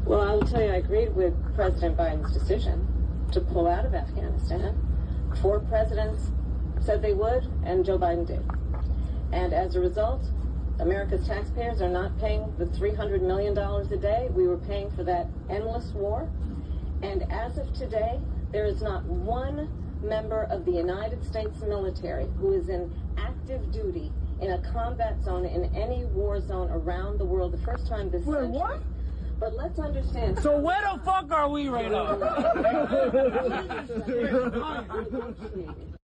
Well, I will tell you, I agreed with President Biden's decision to pull out of Afghanistan. 4 presidents said they would, and Joe Biden did. And as a result, America's taxpayers are not paying the $300 million a day we were paying for that endless war. And as of today, there is not one member of the United States military who is in active duty in a combat zone in any war zone around the world, the first time this century. What? But let's understand. So where the fuck are we right now?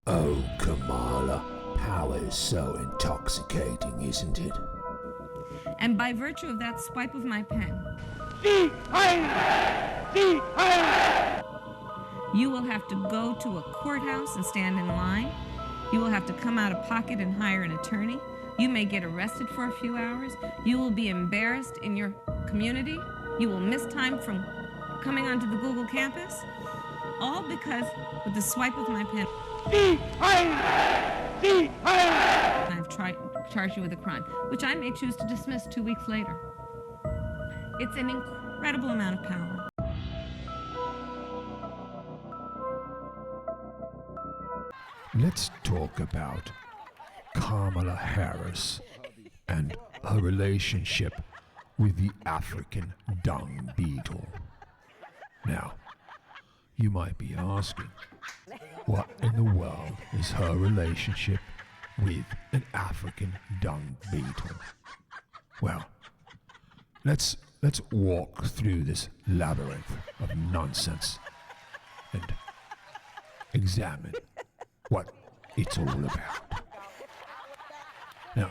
Oh, Kamala, power is so intoxicating, isn't it? And by virtue of that swipe of my pen, you will have to go to a courthouse and stand in line. You will have to come out of pocket and hire an attorney. You may get arrested for a few hours. You will be embarrassed in your community. You will miss time from coming onto the Google campus. All because with the swipe of my pen, I've charged you with a crime, which I may choose to dismiss 2 weeks later. It's an incredible amount of power. Let's talk about Kamala Harris and her relationship with the African Dung Beetle. Now, you might be asking, what in the world is her relationship with an African Dung Beetle? Well, let's walk through this labyrinth of nonsense and examine what it's all about. Now,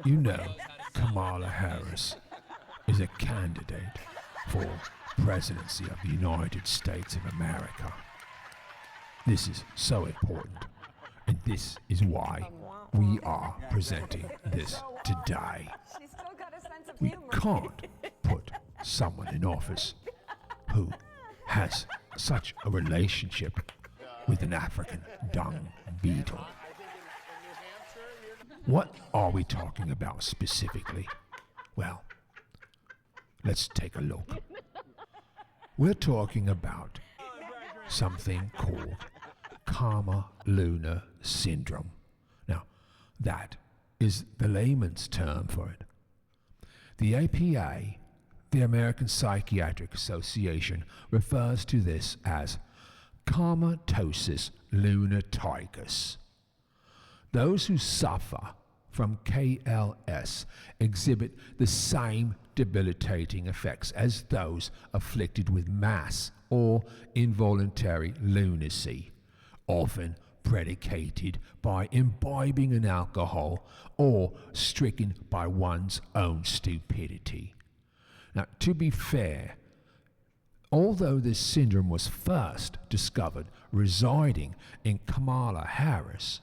you know Kamala Harris is a candidate for presidency of the United States of America. This is so important, and this is why we are presenting this today. We can't put someone in office who has such a relationship with an African dung beetle. What are we talking about specifically? Well, let's take a look. We're talking about something called Karma Lunar Syndrome. Now, that is the layman's term for it. The APA, the American Psychiatric Association, refers to this as Comatosis lunaticus. Those who suffer from KLS exhibit the same debilitating effects as those afflicted with mass or involuntary lunacy, often predicated by imbibing an alcohol or stricken by one's own stupidity. Now, to be fair, although this syndrome was first discovered residing in Kamala Harris,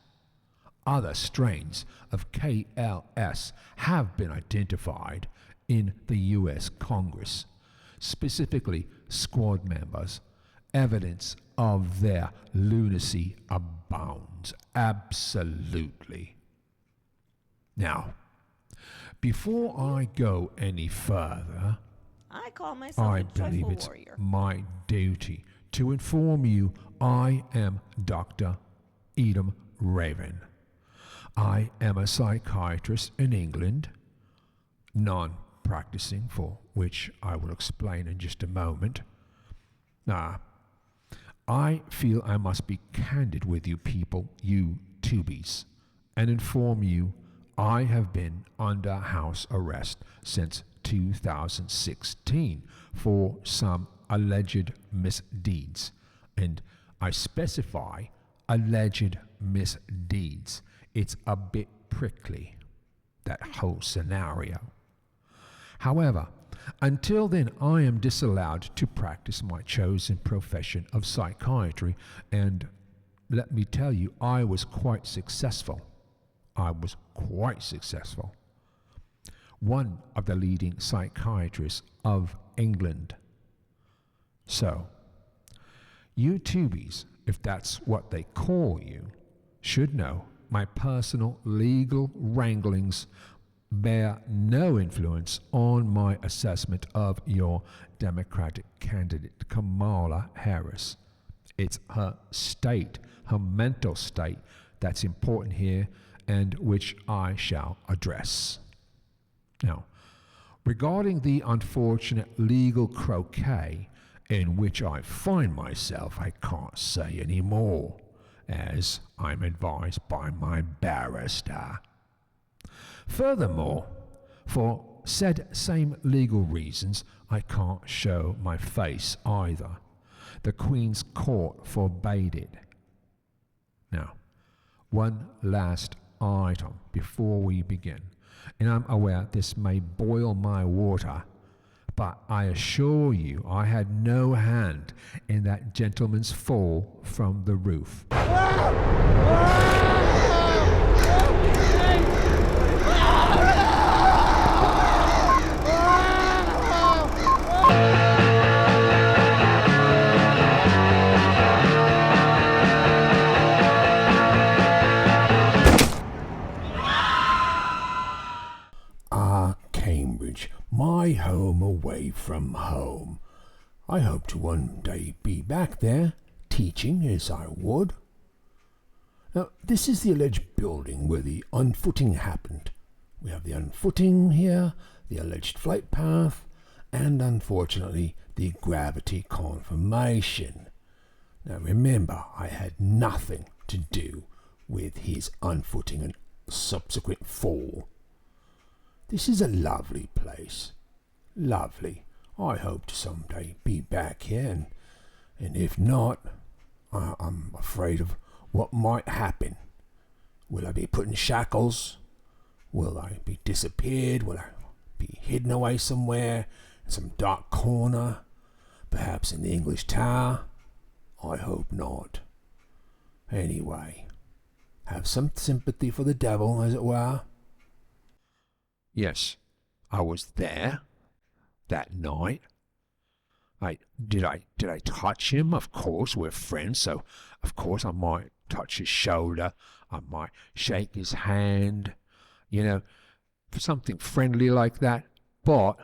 other strains of KLS have been identified in the U.S. Congress, specifically squad members. Evidence of their lunacy abounds, absolutely. Now, before I go any further, I call myself I a believe joyful it's warrior. my duty to inform you I am Dr. Edam Reven. I am a psychiatrist in England, non-practicing, for which I will explain in just a moment. I feel I must be candid with you people, you tubies, and inform you I have been under house arrest since 2016 for some alleged misdeeds. And I specify alleged misdeeds. It's a bit prickly, that whole scenario. However, until then, I am disallowed to practice my chosen profession of psychiatry, and let me tell you, I was quite successful. One of the leading psychiatrists of England. So, you tubies, if that's what they call you, should know my personal legal wranglings bear no influence on my assessment of your Democratic candidate, Kamala Harris. It's her state, her mental state, that's important here and which I shall address. Now, regarding the unfortunate legal croquet in which I find myself, I can't say any more, as I'm advised by my barrister. Furthermore, for said same legal reasons, I can't show my face either. The Queen's Court forbade it. Now, one last item before we begin, and I'm aware this may boil my water, but I assure you I had no hand in that gentleman's fall from the roof. Cambridge, my home away from home. I hope to one day be back there, teaching as I would. Now, this is the alleged building where the unfooting happened. We have the unfooting here, the alleged flight path, and unfortunately, the gravity confirmation. Now remember, I had nothing to do with his unfooting and subsequent fall. This is a lovely place. Lovely. I hope to someday be back here, and if not, I'm afraid of what might happen. Will I be put in shackles? Will I be disappeared? Will I be hidden away somewhere, in some dark corner? Perhaps in the English Tower? I hope not. Anyway, have some sympathy for the devil, as it were. Yes, I was there that night. Did I touch him? Of course, we're friends, so of course I might touch his shoulder. I might shake his hand, for something friendly like that. But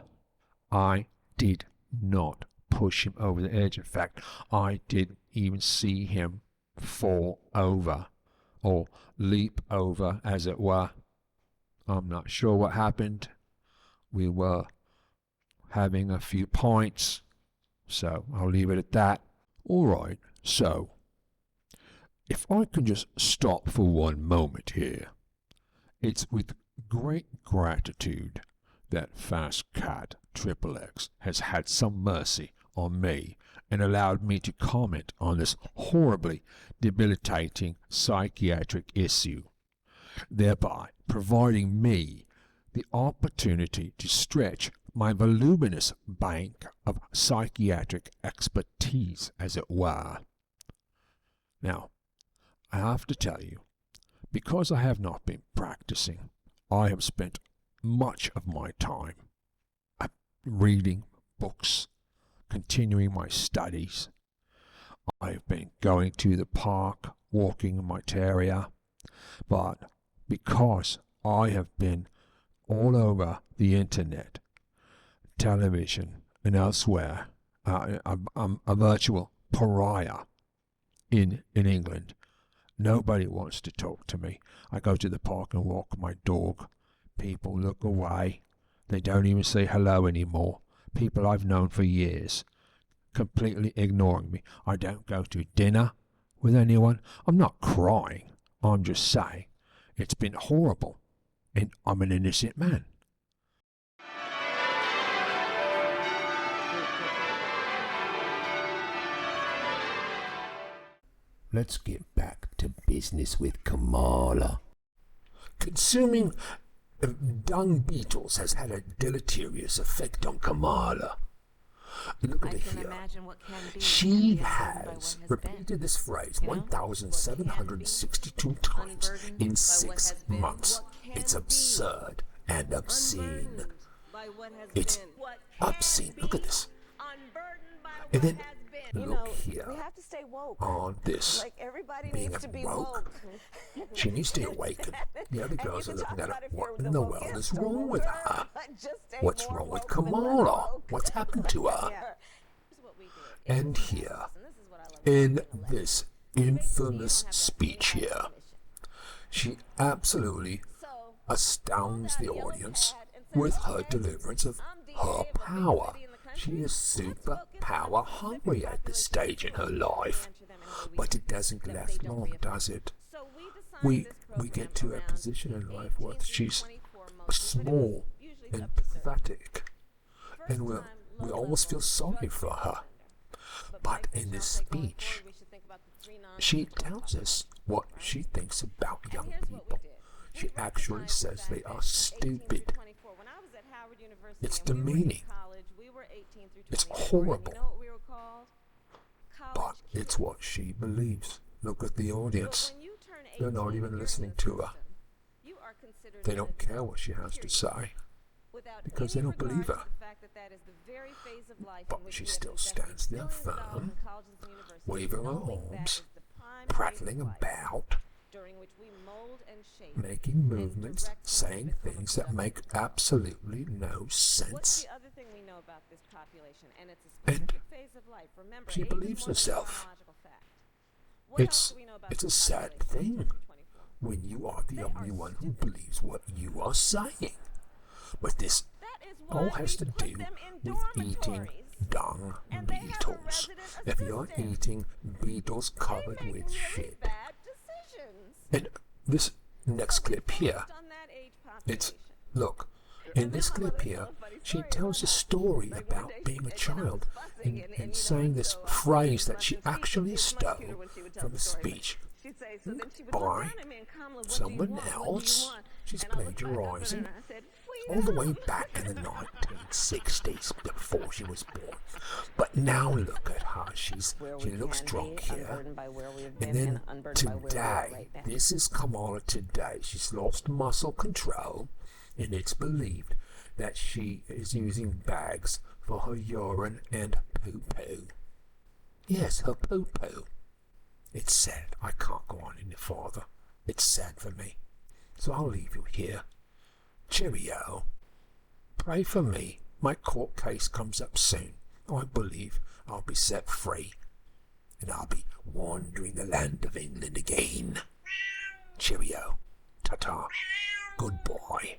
I did not push him over the edge. In fact, I didn't even see him fall over or leap over, as it were. I'm not sure what happened. We were having a few pints, so I'll leave it at that. All right, so if I can just stop for one moment here. It's with great gratitude that Fast Cat XXX has had some mercy on me and allowed me to comment on this horribly debilitating psychiatric issue, thereby providing me the opportunity to stretch my voluminous bank of psychiatric expertise, as it were. Now, I have to tell you, because I have not been practicing, I have spent much of my time reading books, continuing my studies. I've been going to the park, walking in my terrier, but because I have been all over the internet, television, and elsewhere, I'm a virtual pariah in England. Nobody wants to talk to me. I go to the park and walk my dog. People look away. They don't even say hello anymore. People I've known for years, completely ignoring me. I don't go to dinner with anyone. I'm not crying. I'm just saying it's been horrible, and I'm an innocent man. Let's get back to business with Kamala. Consuming dung beetles has had a deleterious effect on Kamala. Look at it here. She has repeated this phrase 1,762 times in 6 months. It's absurd and obscene. It's obscene. Look at this. And then look here. on this Like everybody being needs to be woke. woke. She needs to awaken. The other girls are can looking talk at her. about if What you're in the the world is wokest or wrong with woker, her? but just stay What's more wrong with woke than less Kamala? woke. What's happened to her? Yeah. And here, in this infamous speech here, she absolutely astounds the audience with her deliverance of her power. She is super power hungry at this stage in her life. But it doesn't last long, does it? We get to a position in life where she's small and pathetic, and we almost feel sorry for her. But in this speech, she tells us what she thinks about young people. She actually says they are stupid. It's demeaning. It's horrible. But it's what she believes. Look at the audience. They're not even listening to her. They don't care what she has to say because they don't believe her. But she still stands there firm, waving her arms, prattling about, making movements, saying things that make absolutely no sense. And she believes herself. It's a sad thing when you are the only one who believes what you are saying. But this all has to do with eating dung beetles. If you're eating beetles covered with shit. And this next clip here, look, in this clip here, she tells a story about being a child and saying this phrase that she actually stole from a speech by someone else. She's plagiarizing all the way back in the 1960s before she was born. But now look at her. She looks drunk here. And then today, this is Kamala today. She's lost muscle control, and it's believed that she is using bags for her urine and poo-poo. Yes, her poo-poo. It's sad. I can't go on any further. It's sad for me. So I'll leave you here. Cheerio. Pray for me. My court case comes up soon. I believe I'll be set free. And I'll be wandering the land of England again. Cheerio. Ta-ta. Goodbye.